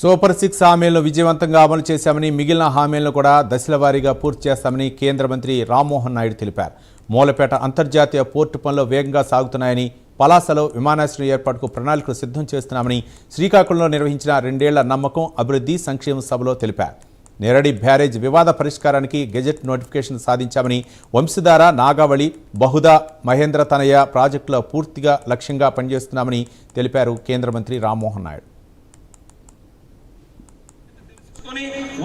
Super 6 హామీలను విజయవంతంగా అమలు చేశామని మిగిలిన హామీలను కూడా దశల వారీగా పూర్తి చేస్తామని కేంద్ర మంత్రి రామ్మోహన్ నాయుడు తెలిపారు. మూలపేట అంతర్జాతీయ పోర్టు పనులు వేగంగా సాగుతున్నాయని, పలాసలో విమానాశ్రయం ఏర్పాటుకు ప్రణాళికలు సిద్ధం చేస్తున్నామని శ్రీకాకుళంలో నిర్వహించిన 2 ఏళ్ల నమ్మకం అభివృద్ధి సంక్షేమ సభలో తెలిపారు. నేరడి బ్యారేజ్ వివాద పరిష్కారానికి గెజెట్ నోటిఫికేషన్ సాధించామని, వంశధార, నాగావళి, బహుదా, మహేంద్ర తనయ ప్రాజెక్టులో పూర్తిగా లక్ష్యంగా పనిచేస్తున్నామని తెలిపారు కేంద్ర మంత్రి రామ్మోహన్ నాయుడు.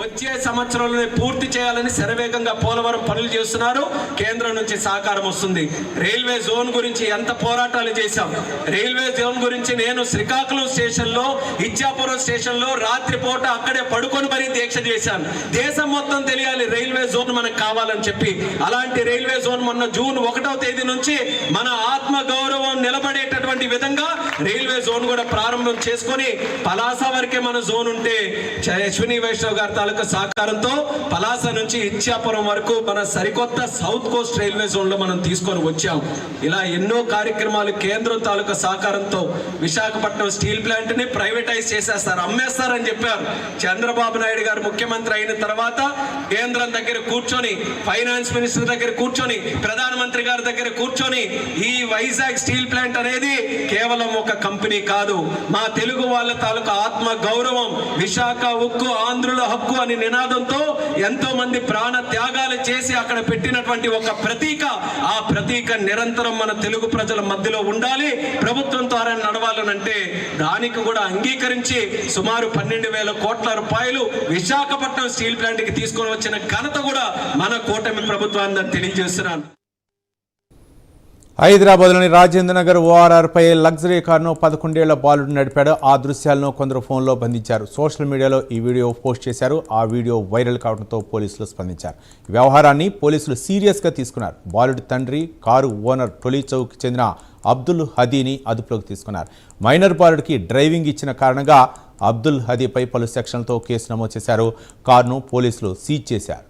వచ్చే సంవత్సరంలోనే పూర్తి చేయాలని శరవేగంగా పోలవరం పనులు చేస్తున్నారు. కేంద్రం నుంచి సహకారం వస్తుంది. రైల్వే జోన్ గురించి ఎంత పోరాటాలు చేశాం. రైల్వే జోన్ గురించి నేను శ్రీకాకుళం స్టేషన్లో, ఇచ్చాపురం స్టేషన్లో రాత్రిపూట అక్కడే పడుకొని మరీ దీక్ష చేశాను. దేశం మొత్తం తెలియాలి రైల్వే జోన్ మనకు కావాలని చెప్పి. అలాంటి రైల్వే జోన్ మొన్న జూన్ 1వ తేదీ నుంచి మన ఆత్మ గౌరవం నిలబడేటటువంటి విధంగా రైల్వే జోన్ కూడా ప్రారంభం చేసుకొని పలాస వరకే మన జోన్ ఉంటే అశ్విని వైష్ణవ్ గారి తాలూకా సహకారంతో పలాస నుంచి ఇచ్చాపురం వరకు మన సరికొత్త సౌత్ కోస్ట్ రైల్వే జోన్ లో మనం తీసుకొని వచ్చాం. ఇలా ఎన్నో కార్యక్రమాలు కేంద్రం తాలూకా సహకారంతో విశాఖపట్నం స్టీల్ ప్లాంట్ ని ప్రైవేటైజ్ చేసేస్తారు, అమ్మేస్తారని చెప్పారు. చంద్రబాబు నాయుడు గారు ముఖ్యమంత్రి అయిన తర్వాత కేంద్రం దగ్గర కూర్చొని, ఫైనాన్స్ మినిస్టర్ దగ్గర కూర్చొని, ప్రధానమంత్రి గారి దగ్గర కూర్చొని ఈ వైజాగ్ స్టీల్ ప్లాంట్ అనేది కేవలం ఒక కంపెనీ కాదు, మా తెలుగు వాళ్ళ తాలూకా ఆత్మ గౌరవం, విశాఖ ఉక్కు ఆంధ్రుల హక్కు అని నినాదంతో ఎంతో మంది ప్రాణ త్యాగాలు చేసి అక్కడ పెట్టినటువంటి ఒక ప్రతీక. ఆ ప్రతీక నిరంతరం మన తెలుగు ప్రజల మధ్యలో ఉండాలి, ప్రభుత్వం ద్వారా నడవాలనంటే దానికి కూడా అంగీకరించి సుమారు 12,000 కోట్ల రూపాయలు విశాఖపట్నం స్టీల్ ప్లాంట్ కి తీసుకొని వచ్చిన ఘనత కూడా మన కూటమి ప్రభుత్వాన్ని తెలియజేస్తున్నాను. హైదరాబాద్లోని రాజేంద్ర నగర్ ఓఆర్ఆర్పై లగ్జరీ కారును 11 ఏళ్ల బాలుడు నడిపాడు. ఆ దృశ్యాలను కొందరు ఫోన్లో బంధించారు. సోషల్ మీడియాలో ఈ వీడియో పోస్ట్ చేశారు. ఆ వీడియో వైరల్ కావడంతో పోలీసులు స్పందించారు. ఈ వ్యవహారాన్ని పోలీసులు సీరియస్గా తీసుకున్నారు. బాలుడి తండ్రి, కారు ఓనర్ టొలీ చౌక్కి చెందిన అబ్దుల్ హదీని అదుపులోకి తీసుకున్నారు. మైనర్ బాలుడికి డ్రైవింగ్ ఇచ్చిన కారణంగా అబ్దుల్ హదీపై పలు సెక్షన్లతో కేసు నమోదు చేశారు. కారును పోలీసులు సీజ్ చేశారు.